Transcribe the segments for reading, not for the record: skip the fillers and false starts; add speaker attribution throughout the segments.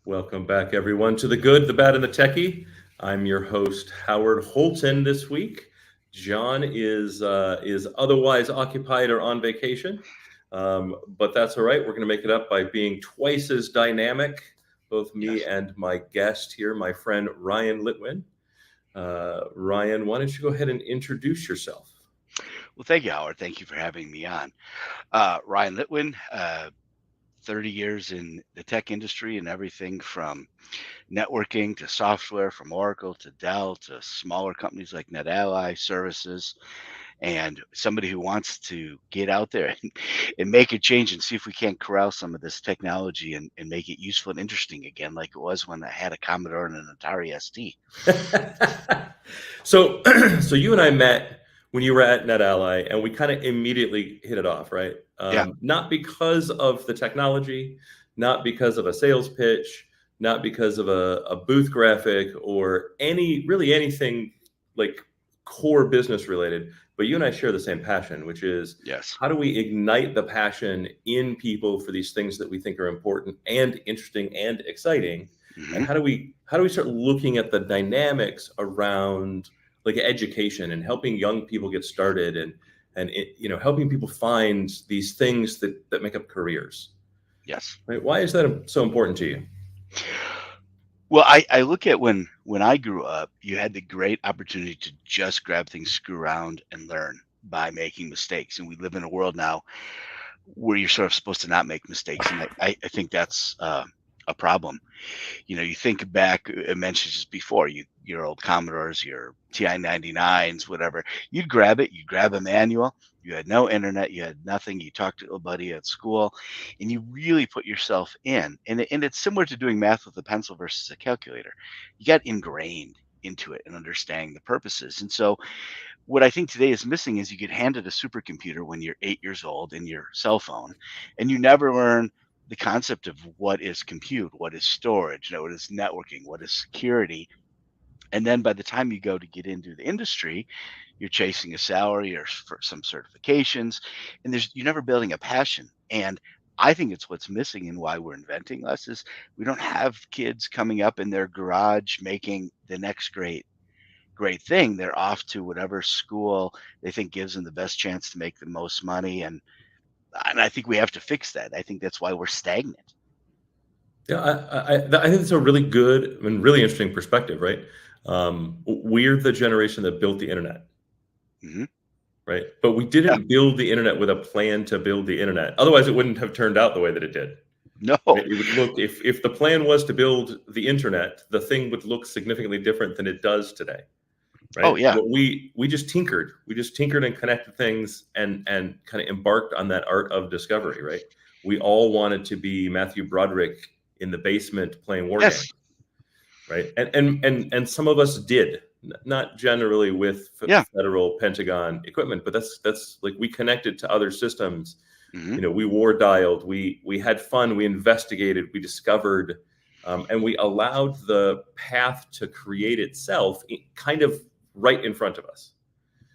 Speaker 1: Welcome back, everyone, to the good, the bad, and the techie. I'm your host, Howard Holton. This week, John is otherwise occupied or on vacation, but that's all right. We're going to make it up by being twice as dynamic. Both me
Speaker 2: Yes.
Speaker 1: and my guest here, my friend Ryan Litwin. Ryan, why don't you go ahead and introduce yourself?
Speaker 2: Well, thank you, Howard. Thank you for having me on. Ryan Litwin, 30 years in the tech industry and everything from networking to software, from Oracle to Dell to smaller companies like NetAlly Services, and somebody who wants to get out there and make a change and see if we can't corral some of this technology and make it useful and interesting again, like it was when I had a Commodore and an Atari ST.
Speaker 1: So, so you and I met when you were at NetAlly, and we kind of immediately hit it off, right?
Speaker 2: Yeah.
Speaker 1: Not because of the technology, not because of a sales pitch, not because of a booth graphic or anything like core business related, but you and I share the same passion, which is
Speaker 2: Yes.
Speaker 1: how do we ignite the passion in people for these things that we think are important and interesting and exciting? And
Speaker 2: Hmm.
Speaker 1: how do we start looking at the dynamics around like education and helping young people get started and helping people find these things that make up careers,
Speaker 2: Yes.
Speaker 1: right? Why is that so important to you?
Speaker 2: Well, I look at when I grew up, you had the great opportunity to just grab things, screw around, and learn by making mistakes. And we live in a world now where you're sort of supposed to not make mistakes. And I think that's a problem. You think back, I mentioned just before, your old Commodores, your TI-99s, whatever. You'd grab it, you'd grab a manual. You had no internet, you had nothing. You talked to a buddy at school, and you really put yourself in. And it's similar to doing math with a pencil versus a calculator. You got ingrained into it and understanding the purposes. And so, what I think today is missing is you get handed a supercomputer when you're 8 years old in your cell phone, and you never learn the concept of what is compute, what is storage, what is networking, what is security. And then by the time you go to get into the industry, you're chasing a salary or for some certifications, and you're never building a passion. And I think it's what's missing and why we're inventing less is we don't have kids coming up in their garage making the next great thing. They're off to whatever school they think gives them the best chance to make the most money. And I think we have to fix that. I think that's why we're stagnant.
Speaker 1: Yeah, I think it's a really good and really interesting perspective, right? We're the generation that built the internet,
Speaker 2: Hmm.
Speaker 1: right? But we
Speaker 2: Yeah.
Speaker 1: didn't build the internet with a plan to build the internet. Otherwise, it wouldn't have turned out the way that it did.
Speaker 2: No.
Speaker 1: Right? It would look if the plan was to build the internet, the thing would look significantly different than it does today,
Speaker 2: Oh,
Speaker 1: right?
Speaker 2: yeah.
Speaker 1: But we just tinkered. We just tinkered and connected things and kind of embarked on that art of discovery, right? We all wanted to be Matthew Broderick in the basement playing war games,
Speaker 2: Yes.
Speaker 1: right? And some of us did, not generally with
Speaker 2: Yeah.
Speaker 1: federal Pentagon equipment, but that's like we connected to other systems.
Speaker 2: Hmm.
Speaker 1: We war dialed, we had fun, we investigated, we discovered, and we allowed the path to create itself kind of right in front of us,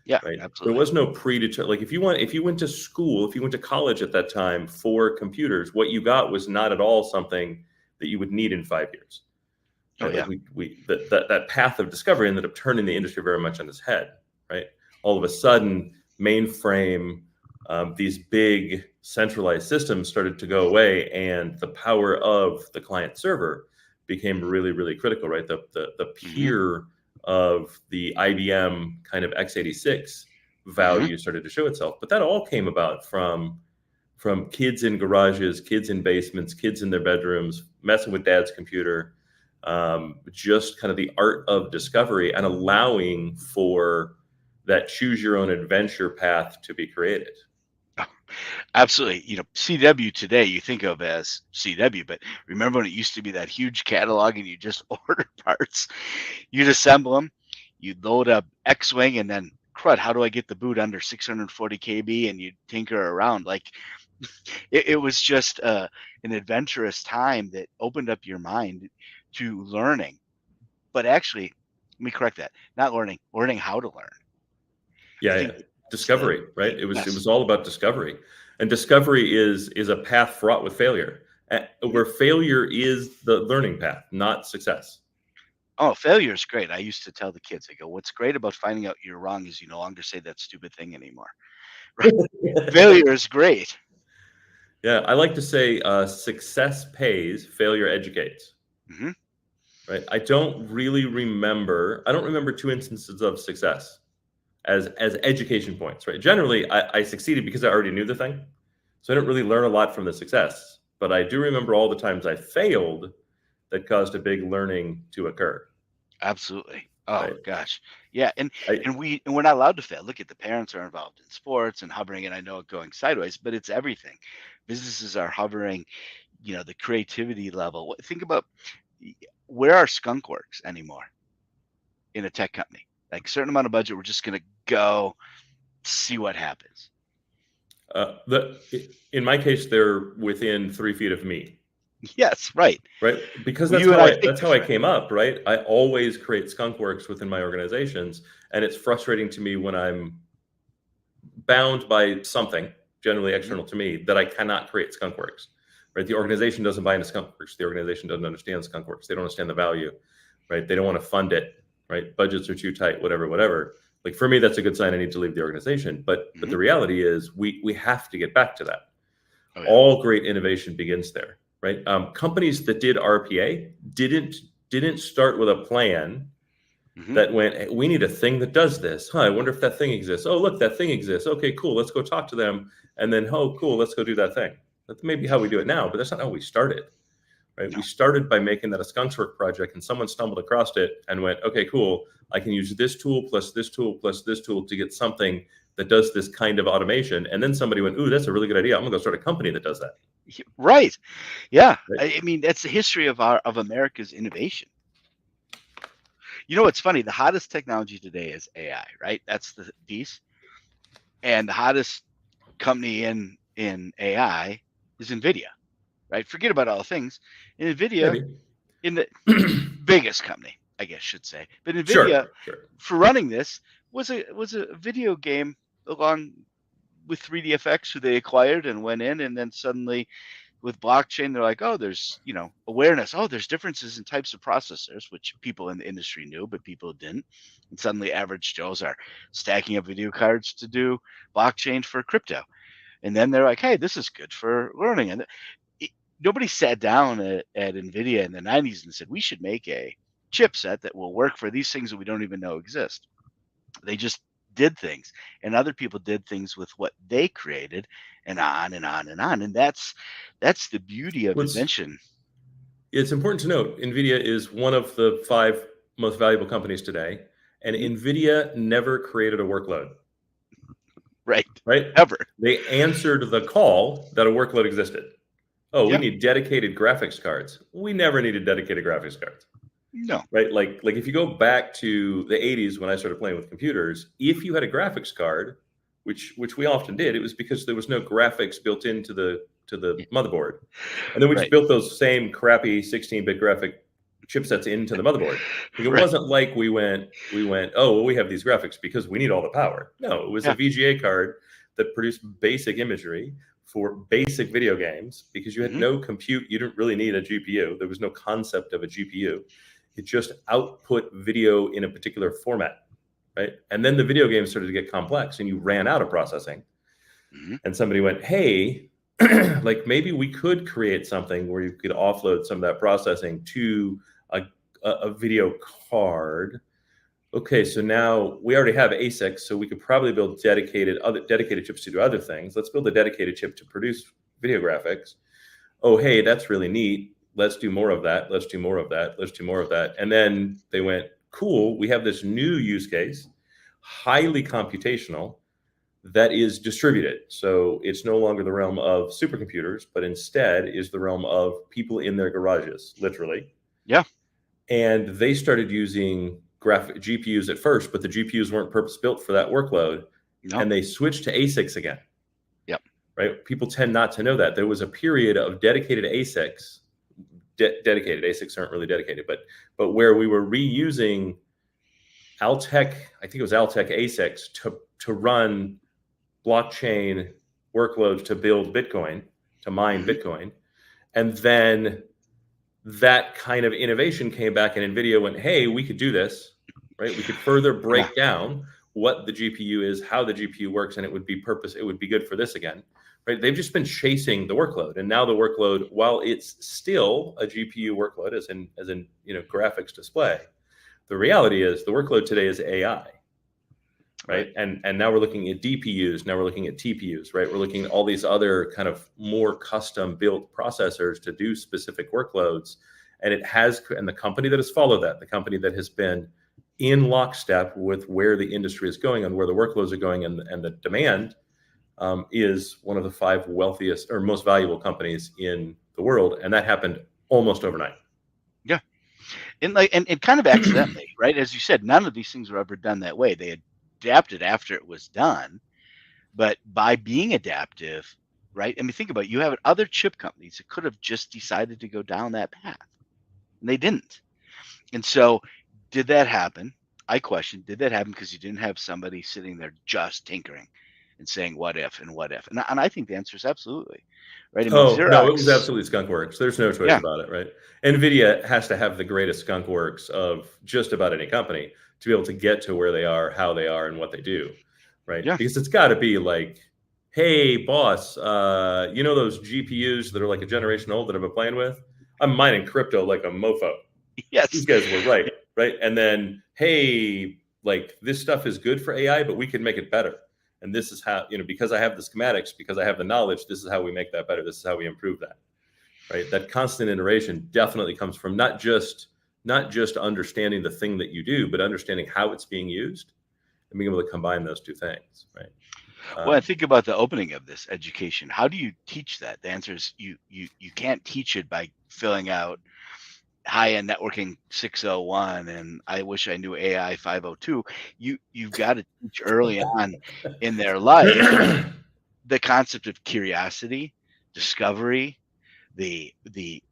Speaker 2: Yeah,
Speaker 1: right? There
Speaker 2: absolutely.
Speaker 1: was no predetermined, like if you went to school, if you went to college at that time for computers, what you got was not at all something that you would need in 5 years.
Speaker 2: Oh,
Speaker 1: Right? Like
Speaker 2: yeah.
Speaker 1: that path of discovery ended up turning the industry very much on its head, right? All of a sudden, mainframe, these big centralized systems started to go away, and the power of the client server became really, really critical, right? The
Speaker 2: Hmm.
Speaker 1: peer of the IBM kind of x86
Speaker 2: Hmm.
Speaker 1: value started to show itself, but that all came about from kids in garages, kids in basements, kids in their bedrooms, messing with dad's computer, just kind of the art of discovery and allowing for that choose your own adventure path to be created.
Speaker 2: Oh, absolutely. CW today you think of as CW, but remember when it used to be that huge catalog and you just order parts, you'd assemble them, you'd load up X-Wing, and then crud, how do I get the boot under 640 KB? And you'd tinker around. Like it was just an adventurous time that opened up your mind to learning. But actually, let me correct that. Not learning how to learn. I
Speaker 1: Yeah,
Speaker 2: think
Speaker 1: yeah.
Speaker 2: that's the
Speaker 1: Discovery, right?
Speaker 2: thing.
Speaker 1: It was
Speaker 2: Yes.
Speaker 1: all about discovery, and discovery is a path fraught with failure. where failure is the learning path, not success.
Speaker 2: Oh, failure is great. I used to tell the kids, I go, what's great about finding out you're wrong is you no longer say that stupid thing anymore. Right? Failure is great.
Speaker 1: Yeah, I like to say success pays, failure educates.
Speaker 2: Mm-hmm.
Speaker 1: Right? I don't remember two instances of success as education points, right? Generally, I succeeded because I already knew the thing. So I didn't really learn a lot from the success, but I do remember all the times I failed that caused a big learning to occur.
Speaker 2: Absolutely. Oh
Speaker 1: Right?
Speaker 2: gosh. Yeah. And
Speaker 1: I,
Speaker 2: we're not allowed to fail. Look at the parents are involved in sports and hovering, and I know it going sideways, but it's everything. Businesses are hovering, the creativity level. Think about where are skunk works anymore in a tech company? Like a certain amount of budget, we're just gonna go see what happens.
Speaker 1: in my case, they're within 3 feet of me.
Speaker 2: Yes, right.
Speaker 1: Right, because
Speaker 2: Well,
Speaker 1: that's
Speaker 2: you and
Speaker 1: how
Speaker 2: I
Speaker 1: I
Speaker 2: think
Speaker 1: that's how I
Speaker 2: different.
Speaker 1: came up, right? I always create skunk works within my organizations, and it's frustrating to me when I'm bound by something, generally
Speaker 2: Mhm.
Speaker 1: external to me, that I cannot create skunk works. Right? The organization doesn't buy into skunk works. The organization doesn't understand skunk works. They don't understand the value, right? They don't want to fund it, right? Budgets are too tight, whatever. Like for me, that's a good sign I need to leave the organization. But
Speaker 2: Mhm.
Speaker 1: the reality is we have to get back to that.
Speaker 2: Oh, yeah.
Speaker 1: All great innovation begins there, right? Companies that did RPA didn't start with a plan
Speaker 2: Mhm.
Speaker 1: that went, hey, we need a thing that does this. Huh, I wonder if that thing exists. Oh, look, that thing exists. Okay, cool. Let's go talk to them. And then, oh, cool, let's go do that thing. That's maybe how we do it now, but that's not how we started, right?
Speaker 2: No.
Speaker 1: We started by making that a skunks work project, and someone stumbled across it and went, okay, cool. I can use this tool plus this tool plus this tool to get something that does this kind of automation. And then somebody went, ooh, that's a really good idea. I'm gonna go start a company that does that.
Speaker 2: Right. Yeah.
Speaker 1: Right?
Speaker 2: I mean, that's the history of America's innovation. You know what's funny? The hottest technology today is AI, right? That's the piece. And the hottest company in AI is NVIDIA, right? Forget about all the things. In NVIDIA,
Speaker 1: Maybe.
Speaker 2: in the biggest company, I guess should say. But NVIDIA,
Speaker 1: Sure, sure.
Speaker 2: for running this, was a video game along with 3D FX, who they acquired and went in, and then suddenly with blockchain, they're like, oh, there's awareness. Oh, there's differences in types of processors, which people in the industry knew, but people didn't. And suddenly, average Joes are stacking up video cards to do blockchain for crypto. And then they're like, hey, this is good for learning. And nobody sat down at NVIDIA in the 90s and said, we should make a chipset that will work for these things that we don't even know exist. They just did things, and other people did things with what they created, and on and on and on. And that's the beauty of invention.
Speaker 1: It's important to note NVIDIA is one of the 5 most valuable companies today, and NVIDIA never created a workload.
Speaker 2: Right.
Speaker 1: Right?
Speaker 2: Ever.
Speaker 1: They answered the call that a workload existed. Oh, we
Speaker 2: Yeah.
Speaker 1: need dedicated graphics cards. We never needed dedicated graphics cards.
Speaker 2: No.
Speaker 1: Right? Like if you go back to the 80s when I started playing with computers, if you had a graphics card, which we often did, it was because there was no graphics built into the motherboard. And then we just
Speaker 2: Right.
Speaker 1: built those same crappy 16-bit graphic chipsets into the motherboard. Like, it
Speaker 2: Right.
Speaker 1: wasn't like we went, oh, well, we have these graphics because we need all the power. No, it was a VGA card that produced basic imagery for basic video games because you had no compute. You didn't really need a GPU. There was no concept of a GPU. It just output video in a particular format, right? And then the video games started to get complex and you ran out of processing. And somebody went, hey, like maybe we could create something where you could offload some of that processing to a video card. Okay, so now we already have ASICs, so we could probably build dedicated chips to do other things. Let's build a dedicated chip to produce video graphics. Oh, hey, that's really neat. Let's do more of that. Let's do more of that. Let's do more of that. And then they went, cool, we have this new use case, highly computational, that is distributed. So it's no longer the realm of supercomputers, but instead is the realm of people in their garages, literally.
Speaker 2: Yeah.
Speaker 1: And they started using graphic GPUs at first, but the GPUs weren't purpose-built for that workload.
Speaker 2: No.
Speaker 1: And they switched to ASICs again.
Speaker 2: Yep.
Speaker 1: Right? People tend not to know that. There was a period of dedicated ASICs. Dedicated ASICs aren't really dedicated, but where we were reusing Altec, I think it was Altec ASICs to run blockchain workloads to build Bitcoin, to mine Bitcoin. And then that kind of innovation came back and NVIDIA went, hey, we could do this, right? We could further break down what the GPU is, how the GPU works, and it would be good for this again, right? They've just been chasing the workload. And now the workload, while it's still a GPU workload, as in graphics display, the reality is the workload today is AI. Right. And now we're looking at DPUs. Now we're looking at TPUs, right? We're looking at all these other kind of more custom built processors to do specific workloads. And the company that has followed that, the company that has been in lockstep with where the industry is going and where the workloads are going and the demand, is one of the 5 wealthiest or most valuable companies in the world. And that happened almost overnight.
Speaker 2: Yeah. And kind of accidentally, right? As you said, none of these things were ever done that way. They adapted after it was done, but by being adaptive, right? I mean, think about it. You have other chip companies that could have just decided to go down that path, and they didn't. And so, did that happen? I question, did that happen because you didn't have somebody sitting there just tinkering and saying what if and what if? And I think the answer is absolutely, right? I mean,
Speaker 1: Oh,
Speaker 2: Xerox,
Speaker 1: no, it was absolutely skunkworks. There's no choice
Speaker 2: Yeah.
Speaker 1: about it, right? NVIDIA has to have the greatest skunkworks of just about any company to be able to get to where they are, how they are, and what they do, right?
Speaker 2: Yeah.
Speaker 1: Because it's got to be like, hey, boss, you know those GPUs that are like a generation old that I've been playing with? I'm mining crypto like a mofo.
Speaker 2: Yes.
Speaker 1: These guys were right? And then, hey, like this stuff is good for AI, but we can make it better. And this is how, because I have the schematics, because I have the knowledge, this is how we make that better. This is how we improve that, right? That constant iteration definitely comes from not just understanding the thing that you do, but understanding how it's being used and being able to combine those two things, right?
Speaker 2: Well, I think about the opening of this education. How do you teach that? The answer is you can't teach it by filling out high-end networking 601 and I wish I knew AI 502. You've got to teach early on in their life the concept of curiosity, discovery, the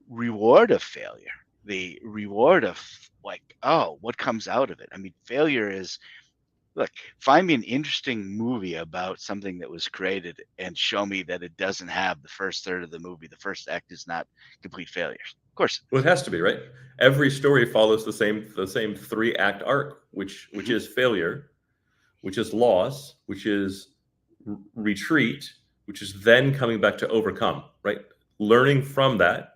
Speaker 2: reward of failure, the reward of like, oh, what comes out of it? I mean, failure is, look, find me an interesting movie about something that was created and show me that it doesn't have the first third of the movie. The first act is not complete failures. Of course.
Speaker 1: Well, it has to be, right? Every story follows the same 3-act arc, which is failure, which is loss, which is retreat, which is then coming back to overcome, right? Learning from that,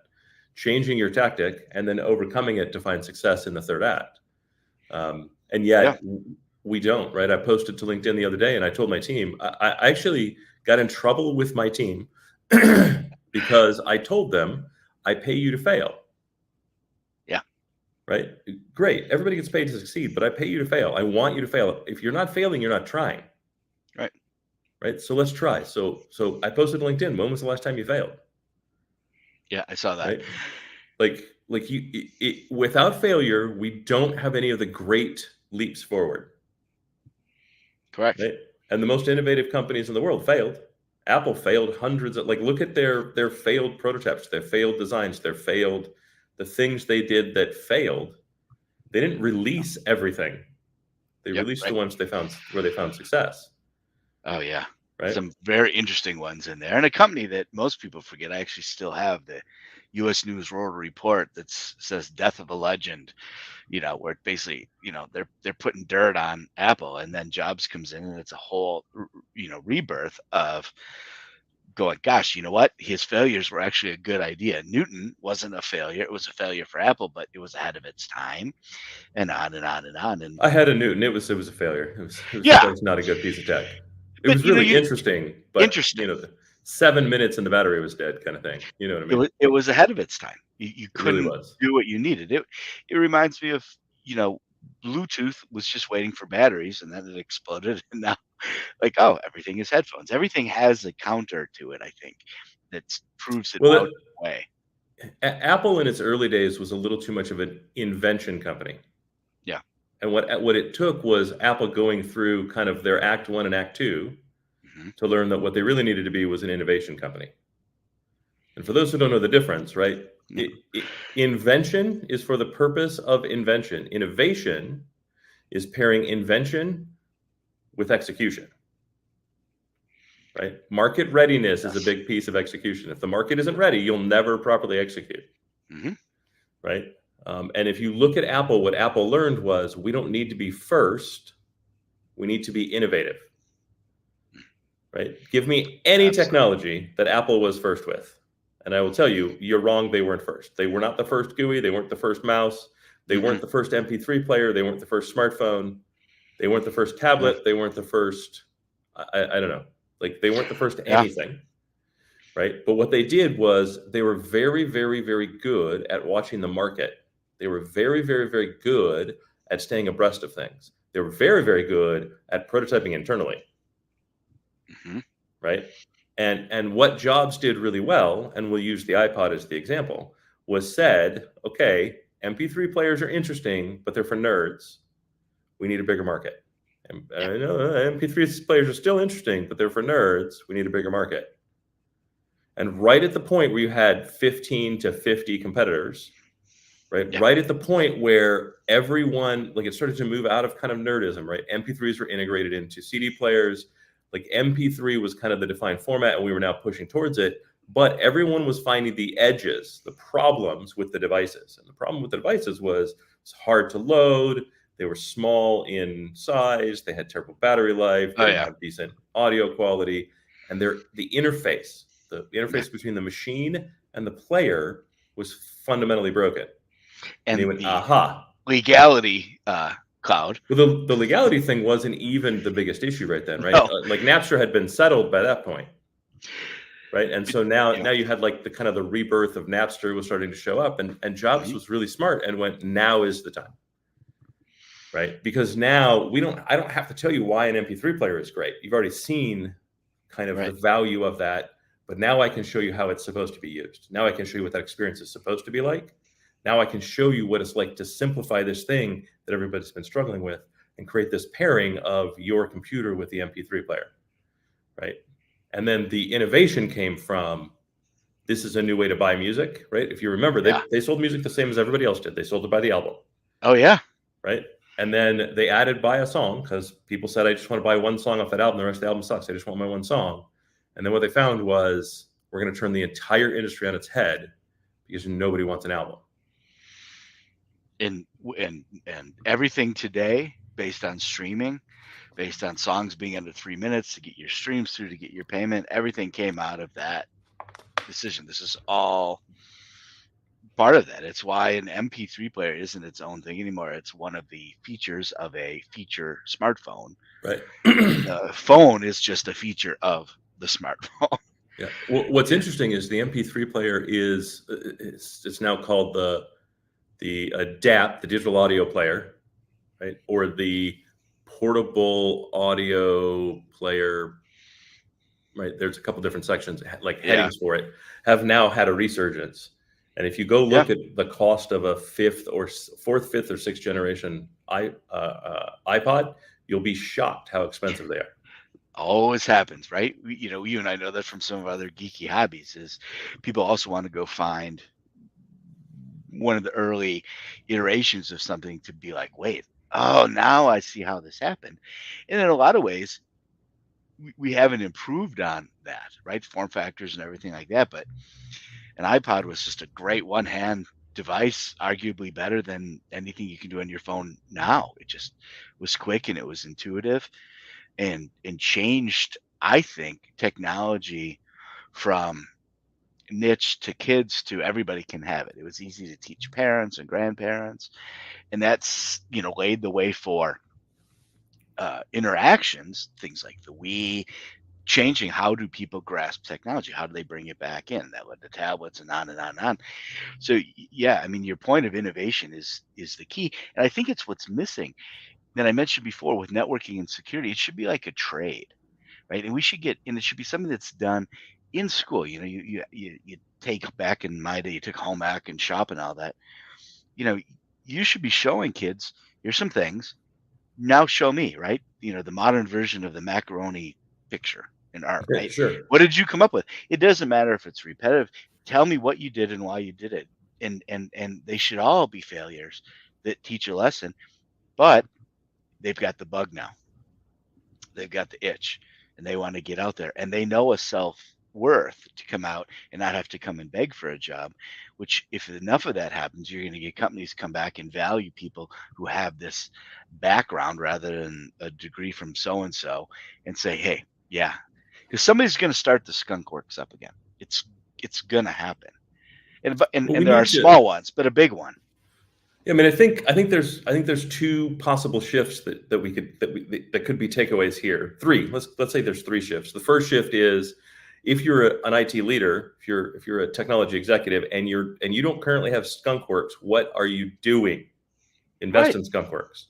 Speaker 1: changing your tactic, and then overcoming it to find success in the third act. And yet we don't, right? I posted to LinkedIn the other day and I told my team, I actually got in trouble with my team because I told them, I pay you to fail.
Speaker 2: Yeah.
Speaker 1: Right? Great. Everybody gets paid to succeed, but I pay you to fail. I want you to fail. If you're not failing, you're not trying.
Speaker 2: Right.
Speaker 1: Right. So let's try. So I posted to LinkedIn, when was the last time you failed?
Speaker 2: Yeah, I saw that.
Speaker 1: Right? Like without failure, we don't have any of the great leaps forward.
Speaker 2: Correct.
Speaker 1: Right? And the most innovative companies in the world failed. Apple failed hundreds of, look at their failed prototypes, their failed designs, the things they did that failed. They didn't release everything. They released the ones where they found success.
Speaker 2: Oh yeah.
Speaker 1: Right.
Speaker 2: Some very interesting ones in there. And a company that most people forget, I actually still have the U.S. News World Report that says Death of a Legend, where it basically, they're putting dirt on Apple, and then Jobs comes in and it's a whole, rebirth of going, gosh, you know what? His failures were actually a good idea. Newton wasn't a failure. It was a failure for Apple, but it was ahead of its time, and on and on and on. And
Speaker 1: I had a Newton. It was a failure. It was not a good piece of tech. It was really interesting, but 7 minutes and the battery was dead, kind of thing. You know what I mean?
Speaker 2: It was ahead of its time. You couldn't
Speaker 1: really
Speaker 2: do what you needed. It reminds me of, Bluetooth was just waiting for batteries, and then it exploded, and now, everything is headphones. Everything has a counter to it, I think, that proves it out way.
Speaker 1: Apple in its early days was a little too much of an invention company.
Speaker 2: Yeah.
Speaker 1: And what it took was Apple going through kind of their Act 1 and Act 2 to learn that what they really needed to be was an innovation company. And for those who don't know the difference, right? Invention is for the purpose of invention. Innovation is pairing invention with execution. right? Market readiness is a
Speaker 2: Yes.
Speaker 1: big piece of execution. If the market isn't ready, you'll never properly execute,
Speaker 2: Mm-hmm.
Speaker 1: right? And if you look at Apple, what Apple learned was we don't need to be first, we need to be innovative, right? Give me any
Speaker 2: Absolutely.
Speaker 1: technology that Apple was first with, and I will tell you, you're wrong. They weren't first. They were not the first GUI. They weren't the first mouse. They
Speaker 2: Mm-hmm.
Speaker 1: weren't the first MP3 player. They weren't the first smartphone. They weren't the first
Speaker 2: No.
Speaker 1: tablet. They weren't the first, I don't know. Like they weren't the first
Speaker 2: Yeah.
Speaker 1: anything, right? But what they did was they were very, very, very good at watching the market. They were very, very, very good at staying abreast of things. They were very, very good at prototyping internally,
Speaker 2: Mm-hmm.
Speaker 1: right? And what Jobs did really well, and we'll use the iPod as the example, was said, okay, MP3 players are interesting, but they're for nerds. We need a bigger market. And I know MP3 players are still interesting, but they're for nerds. We need a bigger market. And right at the point where you had 15 to 50 competitors, right?
Speaker 2: Yeah.
Speaker 1: Right at the point where everyone, like it started to move out of kind of nerdism, right? MP3s were integrated into CD players. Like MP3 was kind of the defined format, and we were now pushing towards it. But everyone was finding the edges, the problems with the devices. And the problem with the devices was it's hard to load. They were small in size. They had terrible battery life. They
Speaker 2: Oh
Speaker 1: didn't
Speaker 2: yeah.
Speaker 1: have decent audio quality. And the interface between the machine and the player was fundamentally broken. And he
Speaker 2: And
Speaker 1: went,
Speaker 2: the
Speaker 1: aha.
Speaker 2: legality cloud.
Speaker 1: Well, the legality thing wasn't even the biggest issue right then, right?
Speaker 2: No.
Speaker 1: Like Napster had been settled by that point, right? And so now
Speaker 2: Yeah.
Speaker 1: you had like the kind of the rebirth of Napster was starting to show up, and Jobs
Speaker 2: Mhm.
Speaker 1: was really smart and went, now is the time, right? Because now I don't have to tell you why an MP3 player is great. You've already seen kind of
Speaker 2: Right.
Speaker 1: the value of that, but now I can show you how it's supposed to be used. Now I can show you what that experience is supposed to be like. Now I can show you what it's like to simplify this thing that everybody's been struggling with and create this pairing of your computer with the MP3 player, right? And then the innovation came from this is a new way to buy music, right? If you remember,
Speaker 2: Yeah.
Speaker 1: they sold music the same as everybody else did. They sold it by the album,
Speaker 2: Oh yeah.
Speaker 1: right? And then they added buy a song because people said, I just want to buy one song off that album. The rest of the album sucks. I just want my one song. And then what they found was we're going to turn the entire industry on its head because nobody wants an album.
Speaker 2: And everything today based on streaming, based on songs being under 3 minutes to get your streams through, to get your payment, everything came out of that decision. This is all part of that. It's why an MP3 player isn't its own thing anymore. It's one of the features of a feature smartphone.
Speaker 1: Right.
Speaker 2: The phone is just a feature of the smartphone.
Speaker 1: Yeah. Well, what's interesting is the MP3 player is it's now called the DAP, the digital audio player, right? Or the portable audio player, right? There's a couple different sections, like headings for it, have now had a resurgence. And if you go look at the cost of a fifth or sixth generation iPod, you'll be shocked how expensive they are.
Speaker 2: Always happens, right? You and I know that from some of our other geeky hobbies is people also want to go find one of the early iterations of something to be like, wait, oh, now I see how this happened. And in a lot of ways, we haven't improved on that, right? Form factors and everything like that. But an iPod was just a great one-hand device, arguably better than anything you can do on your phone now. It just was quick and it was intuitive and changed, I think, technology from niche to kids to everybody can have it. It was easy to teach parents and grandparents, and that's laid the way for interactions, things like the Wii, changing how do people grasp technology, how do they bring it back in, that led to tablets and on and on and on. So yeah, I mean, your point of innovation is the key, and I think it's what's missing that I mentioned before with networking and security. It should be like a trade, right? And it should be something that's done in school. You take, back in my day, you took home ec and shop and all that. You should be showing kids, here's some things. Now show me, right? The modern version of the macaroni picture in art, right?
Speaker 1: Sure.
Speaker 2: What did you come up with? It doesn't matter if it's repetitive. Tell me what you did and why you did it. And they should all be failures that teach a lesson, but they've got the bug now. They've got the itch. and they want to get out there, and they know a self-worth to come out and not have to come and beg for a job, which if enough of that happens, you're going to get companies come back and value people who have this background rather than a degree from so-and-so, and say, hey, yeah, because somebody's going to start the skunk works up again. It's going to happen. And
Speaker 1: Well, we
Speaker 2: there are
Speaker 1: need to.
Speaker 2: small ones, but a big one.
Speaker 1: Yeah, I mean, I think there's two possible shifts that could be takeaways here. Three. Let's say there's three shifts. The first shift is if you're an IT leader, if you're a technology executive, and you don't currently have skunkworks, what are you doing? Invest
Speaker 2: Right.
Speaker 1: in skunkworks,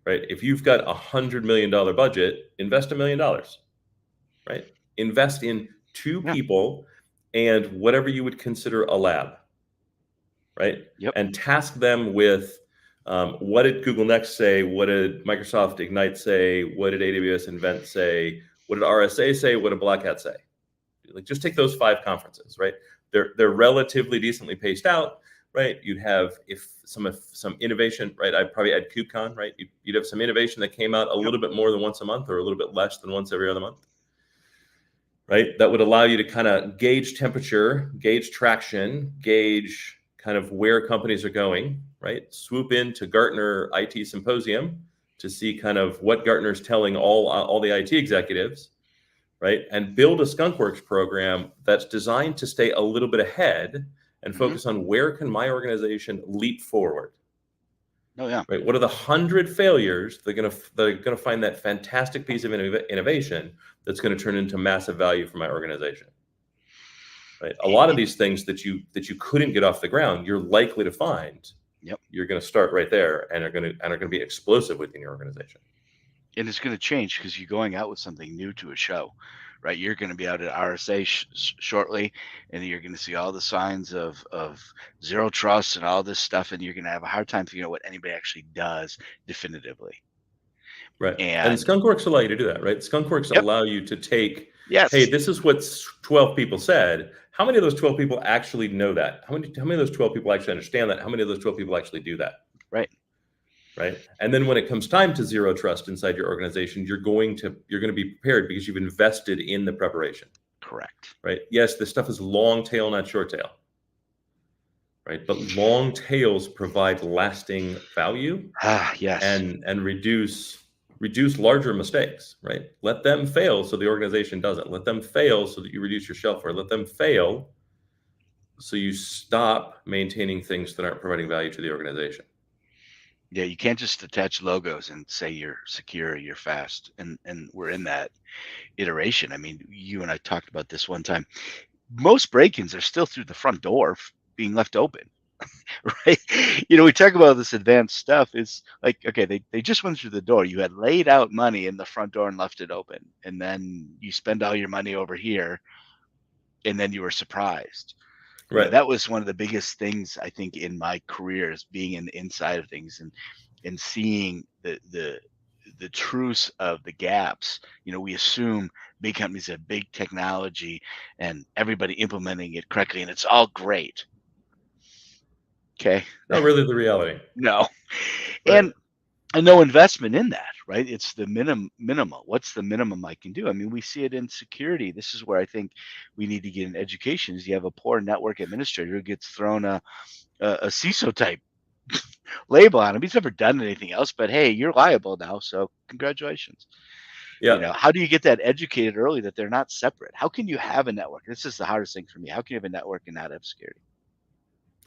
Speaker 1: right? If you've got $100 million budget, invest $1 million, right? Invest in two
Speaker 2: Yeah.
Speaker 1: people and whatever you would consider a lab, right?
Speaker 2: Yep.
Speaker 1: And task them with what did Google Next say? What did Microsoft Ignite say? What did AWS Invent say? What did RSA say? What did Black Hat say? Like, just take those 5 conferences, right? They're relatively decently paced out, right? You'd have some innovation, right? I'd probably add KubeCon, right? You'd have some innovation that came out a little bit more than once a month, or a little bit less than once every other month, right? That would allow you to kind of gauge temperature, gauge traction, gauge kind of where companies are going, right? Swoop into Gartner IT Symposium to see kind of what Gartner's telling all the IT executives, right? And build a skunkworks program that's designed to stay a little bit ahead and focus on where can my organization leap forward.
Speaker 2: Oh yeah.
Speaker 1: Right. What are the 100 failures that are gonna find that fantastic piece of innovation that's going to turn into massive value for my organization? Right. A lot of these things that you couldn't get off the ground, you're likely to find.
Speaker 2: Yep.
Speaker 1: You're going to start right there, and are going to be explosive within your organization.
Speaker 2: And it's going to change because you're going out with something new to a show, right? You're going to be out at RSA shortly, and you're going to see all the signs of zero trust and all this stuff, and you're going to have a hard time figuring out what anybody actually does definitively.
Speaker 1: Right.
Speaker 2: And
Speaker 1: skunkworks allow you to do that, right? Skunkworks allow you to take,
Speaker 2: yes,
Speaker 1: hey, this is what 12 people said. How many of those 12 people actually know that? How many of those 12 people actually understand that? How many of those 12 people actually do that?
Speaker 2: right.
Speaker 1: Right. And then when it comes time to zero trust inside your organization, you're going to be prepared because you've invested in the preparation.
Speaker 2: Correct.
Speaker 1: Right. Yes, this stuff is long tail, not short tail. Right. But long tails provide lasting value.
Speaker 2: Yes.
Speaker 1: And reduce larger mistakes. Right. Let them fail so the organization doesn't. Let them fail so that you reduce your shelfware. Let them fail so you stop maintaining things that aren't providing value to the organization.
Speaker 2: Yeah, you can't just attach logos and say you're secure, you're fast, and we're in that iteration. I mean, you and I talked about this one time. Most break-ins are still through the front door being left open, right? We talk about this advanced stuff. It's like, okay, they just went through the door. You had laid out money in the front door and left it open, and then you spend all your money over here, and then you were surprised.
Speaker 1: Right.
Speaker 2: That was one of the biggest things I think in my career, is being in the inside of things and seeing the truths of the gaps. We assume big companies have big technology and everybody implementing it correctly, and it's all great. Okay.
Speaker 1: Not really the reality.
Speaker 2: No.
Speaker 1: Right.
Speaker 2: And no investment in that, right? It's the minimal. What's the minimum I can do? I mean, we see it in security. This is where I think we need to get an education. Is you have a poor network administrator who gets thrown a CISO type label on him. He's never done anything else, but hey, you're liable now, so congratulations.
Speaker 1: Yeah.
Speaker 2: How do you get that educated early that they're not separate? How can you have a network? This is the hardest thing for me. How can you have a network and not have security?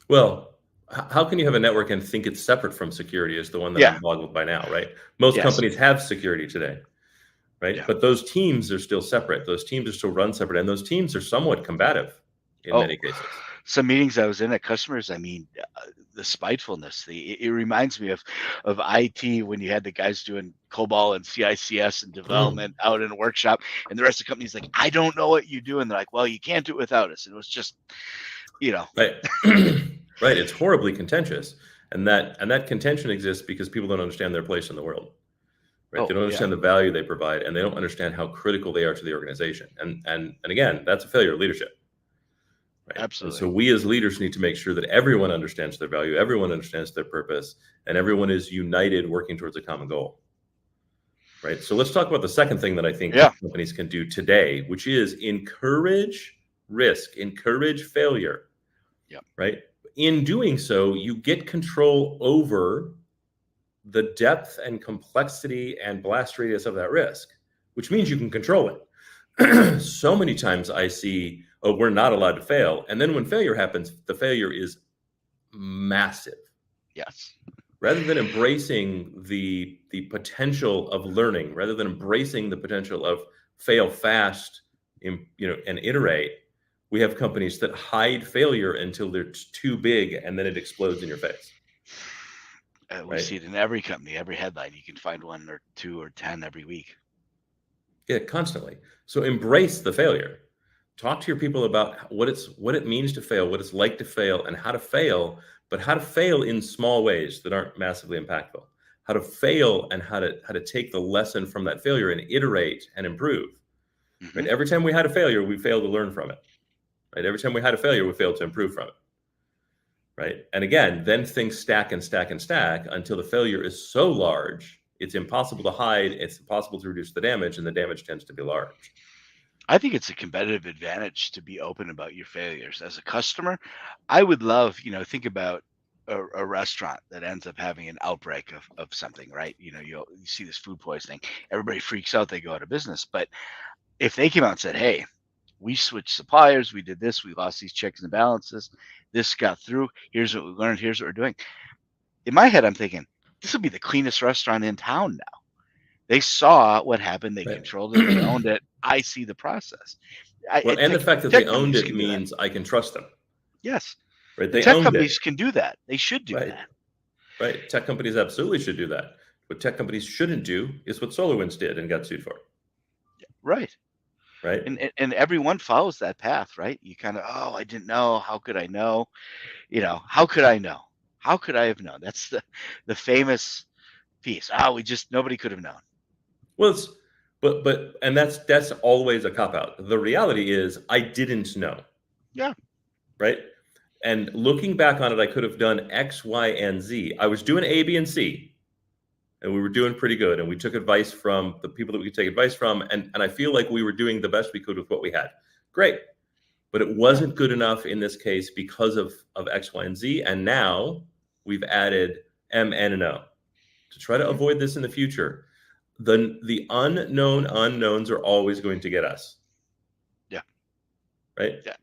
Speaker 1: Well, how can you have a network and think it's separate from security is the one that I'm boggled by now, right? Most companies have security today, right? But those teams are still separate. Those teams are still run separate, and those teams are somewhat combative in many cases.
Speaker 2: Some meetings I was in at customers, I mean, the spitefulness. It reminds me of IT when you had the guys doing COBOL and CICS and development out in a workshop, and the rest of the company's like, I don't know what you do, and they're like, well, you can't do it without us. And it was just,
Speaker 1: Right. Right. It's horribly contentious. And that contention exists because people don't understand their place in the world. Right. They don't understand the value they provide, and they don't understand how critical they are to the organization. And again, that's a failure of leadership. Right?
Speaker 2: Absolutely.
Speaker 1: And so we as leaders need to make sure that everyone understands their value, everyone understands their purpose, and everyone is united working towards a common goal. right? So let's talk about the second thing that I think
Speaker 2: Yeah.
Speaker 1: companies can do today, which is encourage risk, encourage failure,
Speaker 2: Yep.
Speaker 1: right? In doing so, you get control over the depth and complexity and blast radius of that risk, which means you can control it. So many times I see, oh, we're not allowed to fail. And then when failure happens, the failure is massive.
Speaker 2: Yes.
Speaker 1: Rather than embracing the potential of learning, rather than embracing the potential of fail fast, and iterate, we have companies that hide failure until they're too big, and then it explodes in your face.
Speaker 2: We see it in every company, every headline. You can find 1 or 2 or 10 every week.
Speaker 1: Yeah, constantly. So embrace the failure. Talk to your people about what it means to fail, what it's like to fail, and how to fail, but how to fail in small ways that aren't massively impactful. How to fail and how to take the lesson from that failure and iterate and improve.
Speaker 2: Mm-hmm.
Speaker 1: Right? Every time we had a failure, we failed to learn from it. Right? Every time we had a failure, we failed to improve from it. Right? And again, then things stack and stack and stack until the failure is so large, it's impossible to hide, it's impossible to reduce the damage, and the damage tends to be large.
Speaker 2: I think it's a competitive advantage to be open about your failures. As a customer, I would love, think about a restaurant that ends up having an outbreak of something, right? You see this food poisoning, everybody freaks out, they go out of business. But if they came out and said, hey, we switched suppliers, we did this, we lost these checks and balances, this got through, here's what we learned, here's what we're doing. In my head, I'm thinking, this will be the cleanest restaurant in town now. They saw what happened, they controlled it, they owned it. I see the process.
Speaker 1: The fact that they owned it means I can trust them.
Speaker 2: Yes.
Speaker 1: Right.
Speaker 2: The tech companies can do that. They should do that.
Speaker 1: Right. Tech companies absolutely should do that. What tech companies shouldn't do is what SolarWinds did and got sued for.
Speaker 2: Right.
Speaker 1: Right.
Speaker 2: And everyone follows that path, right? You kind of, I didn't know. How could I know? How could I know? How could I have known? That's the famous piece. Nobody could have known.
Speaker 1: Well, and that's always a cop out. The reality is I didn't know.
Speaker 2: Yeah.
Speaker 1: Right. And looking back on it, I could have done X, Y, and Z. I was doing A, B, and C, and we were doing pretty good. And we took advice from the people that we could take advice from. And I feel like we were doing the best we could with what we had. Great. But it wasn't good enough in this case because of X, Y, and Z. And now we've added M, N, and O to try to avoid this in the future. The unknown unknowns are always going to get us.
Speaker 2: Yeah.
Speaker 1: Right?
Speaker 2: Yeah.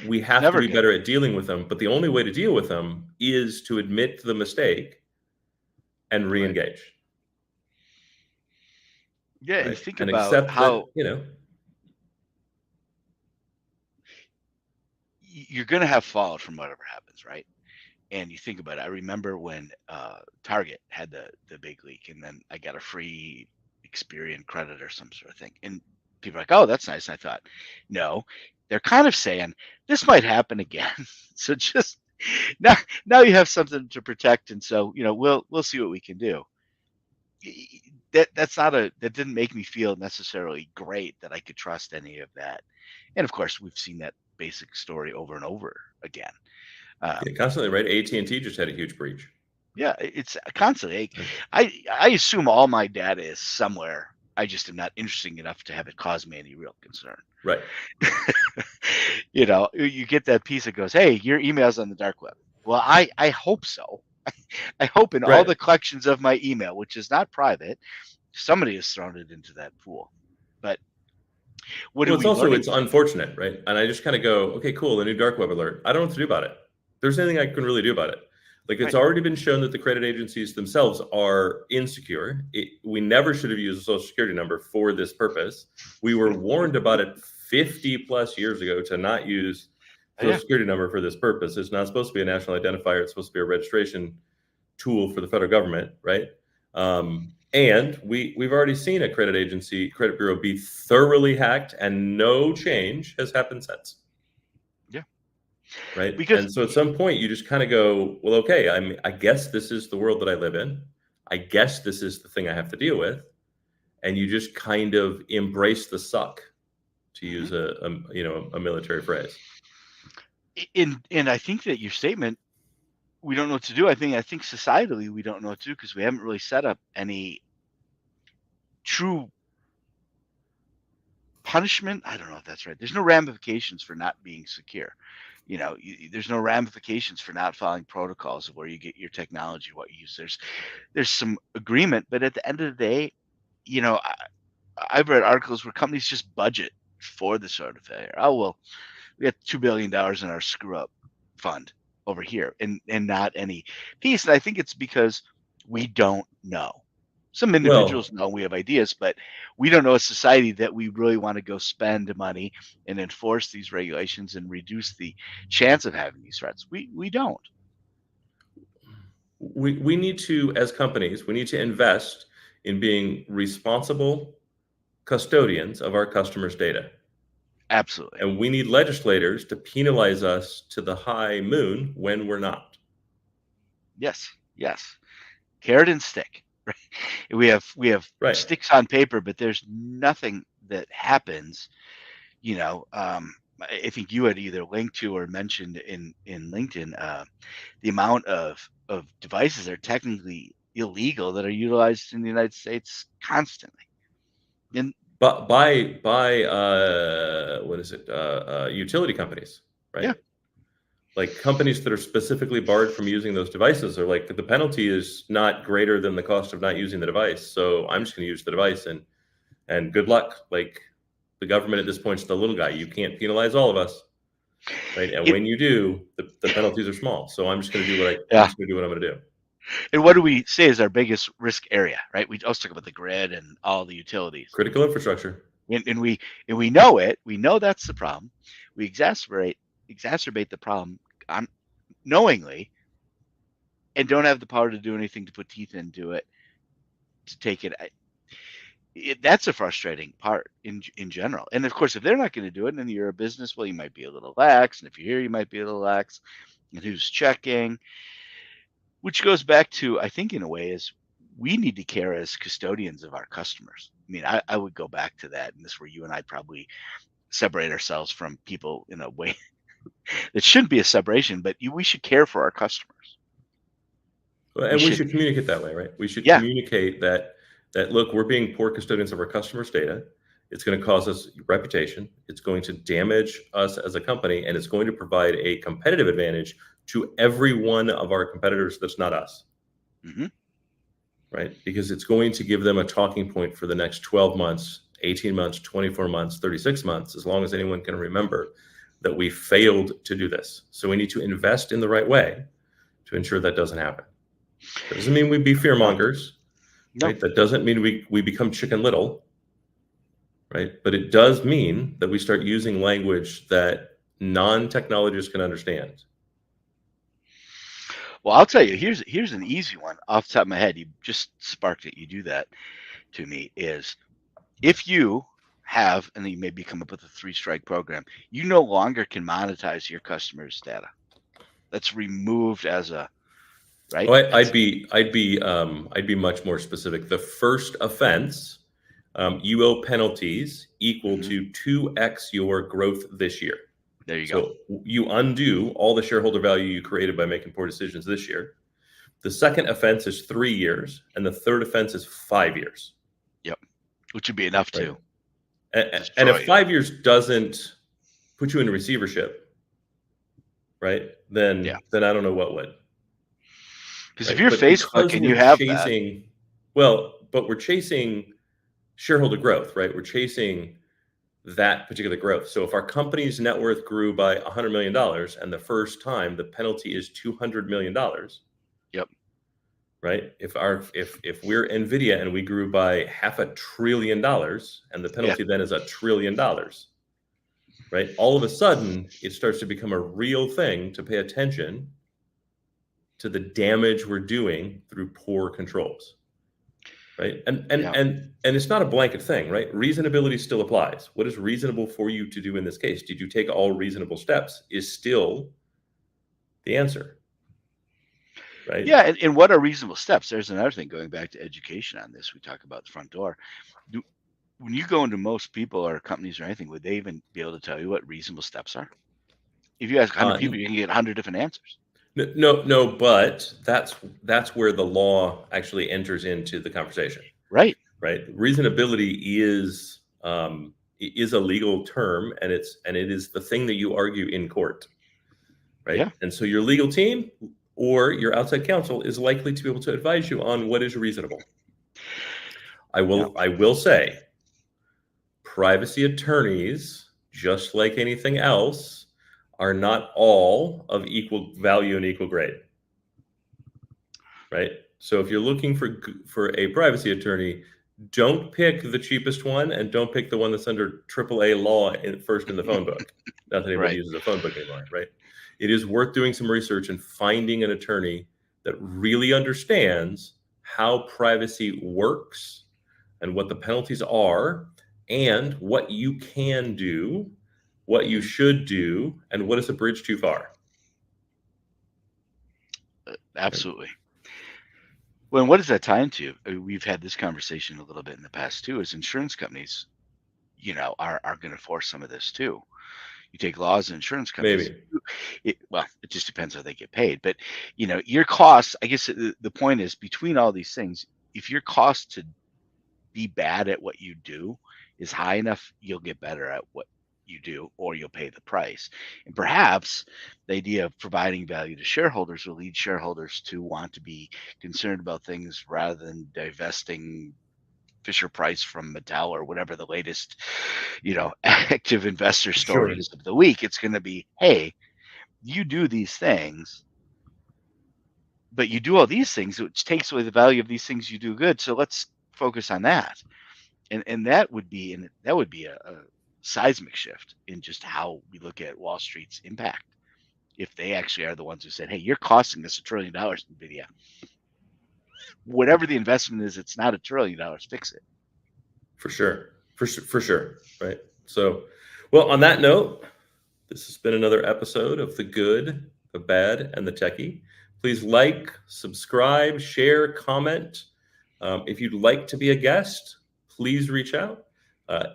Speaker 1: We have to be better at dealing with them, but the only way to deal with them is to admit the mistake and re-engage.
Speaker 2: Yeah, right? And think about how you're going to have fallout from whatever happens, right? And you think about it. I remember when Target had the big leak, and then I got a free Experian credit or some sort of thing, and people are like, "Oh, that's nice." And I thought, no, they're kind of saying this might happen again. So just now you have something to protect, and so we'll see what we can do. That didn't make me feel necessarily great that I could trust any of that. And of course, we've seen that basic story over and over again.
Speaker 1: Constantly, right? AT&T just had a huge breach.
Speaker 2: Yeah, it's constantly. I assume all my data is somewhere. I just am not interesting enough to have it cause me any real concern.
Speaker 1: Right.
Speaker 2: You get that piece that goes, hey, your email's on the dark web. Well, I hope so. I hope in all the collections of my email, which is not private, somebody has thrown it into that pool. But
Speaker 1: it's unfortunate, right? And I just kind of go, okay, cool, a new dark web alert. I don't know what to do about it. There's anything I can really do about it. Like, it's already been shown that the credit agencies themselves are insecure. We never should have used a social security number for this purpose. We were warned about it 50 plus years ago to not use social security number for this purpose. It's not supposed to be a national identifier. It's supposed to be a registration tool for the federal government, right? And we've already seen a credit bureau be thoroughly hacked, and no change has happened since.
Speaker 2: Yeah.
Speaker 1: Right. And so at some point you just kind of go, well, okay, I guess this is the world that I live in. I guess this is the thing I have to deal with. And you just kind of embrace the suck, to use a military phrase.
Speaker 2: And I think that your statement, we don't know what to do. I think societally we don't know what to do because we haven't really set up any true punishment. I don't know if that's right. There's no ramifications for not being secure. There's no ramifications for not following protocols of where you get your technology, what you use. There's some agreement, but at the end of the day, I've read articles where companies just budget for the sort of failure. Oh, well, we got $2 billion in our screw up fund over here and not any peace. And I think it's because we don't know. Some individuals know we have ideas, but we don't know a society that we really want to go spend money and enforce these regulations and reduce the chance of having these threats. We don't.
Speaker 1: We need to, as companies, we need to invest in being responsible custodians of our customers' data.
Speaker 2: Absolutely.
Speaker 1: And we need legislators to penalize us to the high moon when we're not.
Speaker 2: Yes. Carrot and stick. Right? We have
Speaker 1: right.
Speaker 2: sticks on paper, but there's nothing that happens. I think you had either linked to or mentioned in LinkedIn the amount of devices that are technically illegal that are utilized in the United States constantly.
Speaker 1: But by what is it? Utility companies, right?
Speaker 2: Yeah.
Speaker 1: Like companies that are specifically barred from using those devices are like, the penalty is not greater than the cost of not using the device. So I'm just going to use the device and good luck. Like, the government at this point is the little guy. You can't penalize all of us, right? And when you do, the penalties are small. So I'm just going to do what I'm going to do.
Speaker 2: And what do we say is our biggest risk area, right? We also talk about the grid and all the utilities,
Speaker 1: critical infrastructure,
Speaker 2: and we know it. We know that's the problem. We exacerbate the problem knowingly, and don't have the power to do anything to put teeth into it to take it. That's a frustrating part in general. And of course, if they're not going to do it, and then you're a business, well, you might be a little lax. And if you're here, you might be a little lax. And who's checking? Which goes back to, I think, in a way, is we need to care as custodians of our customers. I mean, I would go back to that, and this is where you and I probably separate ourselves from people in a way that shouldn't be a separation, but we should care for our customers.
Speaker 1: And we should communicate that way, right? We should communicate that look, we're being poor custodians of our customers' data. It's going to cause us reputation. It's going to damage us as a company, and it's going to provide a competitive advantage to every one of our competitors that's not us.
Speaker 2: Mm-hmm.
Speaker 1: Right? Because it's going to give them a talking point for the next 12 months, 18 months, 24 months, 36 months, as long as anyone can remember that we failed to do this. So we need to invest in the right way to ensure that doesn't happen. That doesn't mean we be fear mongers. No. Right? That doesn't mean we become Chicken Little. Right? But it does mean that we start using language that non-technologists can understand.
Speaker 2: Well, I'll tell you, here's an easy one off the top of my head. You just sparked it. You do that to me is if you have, and you maybe come up with a 3-strike program, you no longer can monetize your customers' data. That's removed as a right.
Speaker 1: Oh, I'd be much more specific. The first offense, you owe penalties equal to 2x your growth this year.
Speaker 2: There you go.
Speaker 1: So you undo all the shareholder value you created by making poor decisions this year. The second offense is 3 years, and the third offense is 5 years.
Speaker 2: Yep, which would be enough
Speaker 1: right.
Speaker 2: to.
Speaker 1: And if 5 years doesn't put you in receivership, right? Then I don't know what would.
Speaker 2: Because if you're Facebook and you have
Speaker 1: chasing, but we're chasing shareholder growth, right? We're chasing that particular growth. So if our company's net worth grew by $100 million and the first time the penalty is $200 million.
Speaker 2: Yep.
Speaker 1: Right. If we're NVIDIA and we grew by $500 billion and the penalty then is $1 trillion, right? All of a sudden it starts to become a real thing to pay attention to the damage we're doing through poor controls. Right. And it's not a blanket thing, right? Reasonability still applies. What is reasonable for you to do in this case? Did you take all reasonable steps is still the answer. Right.
Speaker 2: Yeah. And what are reasonable steps? There's another thing going back to education on this. We talk about the front door. When you go into most people or companies or anything, would they even be able to tell you what reasonable steps are? If you ask 100 people, you can get 100 different answers.
Speaker 1: No, but that's where the law actually enters into the conversation.
Speaker 2: Right.
Speaker 1: right? Reasonability is a legal term, and it is the thing that you argue in court, right?
Speaker 2: Yeah.
Speaker 1: And so your legal team or your outside counsel is likely to be able to advise you on what is reasonable. I will say, privacy attorneys, just like anything else, are not all of equal value and equal grade, right? So if you're looking for a privacy attorney, don't pick the cheapest one, and don't pick the one that's under AAA law first in the phone book. Not that anybody
Speaker 2: Right.
Speaker 1: uses a phone book anymore, right? It is worth doing some research and finding an attorney that really understands how privacy works and what the penalties are and what you can do, what you should do, and what is a bridge too far.
Speaker 2: Absolutely. Well, and what does that tie into? We've had this conversation a little bit in the past too, as insurance companies, are going to force some of this too. You take laws and insurance companies.
Speaker 1: Maybe.
Speaker 2: It just depends how they get paid. But, your costs, I guess the point is, between all these things, if your cost to be bad at what you do is high enough, you'll get better at what you do, or you'll pay the price. And perhaps the idea of providing value to shareholders will lead shareholders to want to be concerned about things rather than divesting Fisher Price from Mattel or whatever the latest, active investor story is of the week. It's going to be, hey, you do these things, but you do all these things, which takes away the value of these things you do good. So let's focus on that. And that would be a seismic shift in just how we look at Wall Street's impact. If they actually are the ones who said, hey, you're costing us $1 trillion, NVIDIA. Whatever the investment is, it's not $1 trillion. Fix it.
Speaker 1: For sure. Right. So, well, on that note, this has been another episode of The Good, the Bad, and the Techy. Please like, subscribe, share, comment. If you'd like to be a guest, please reach out.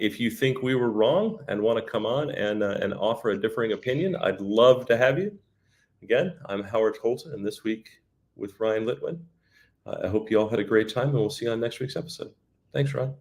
Speaker 1: If you think we were wrong and want to come on and offer a differing opinion, I'd love to have you. Again, I'm Howard Holton, and this week with Ryan Litwin. I hope you all had a great time, and we'll see you on next week's episode. Thanks, Ron.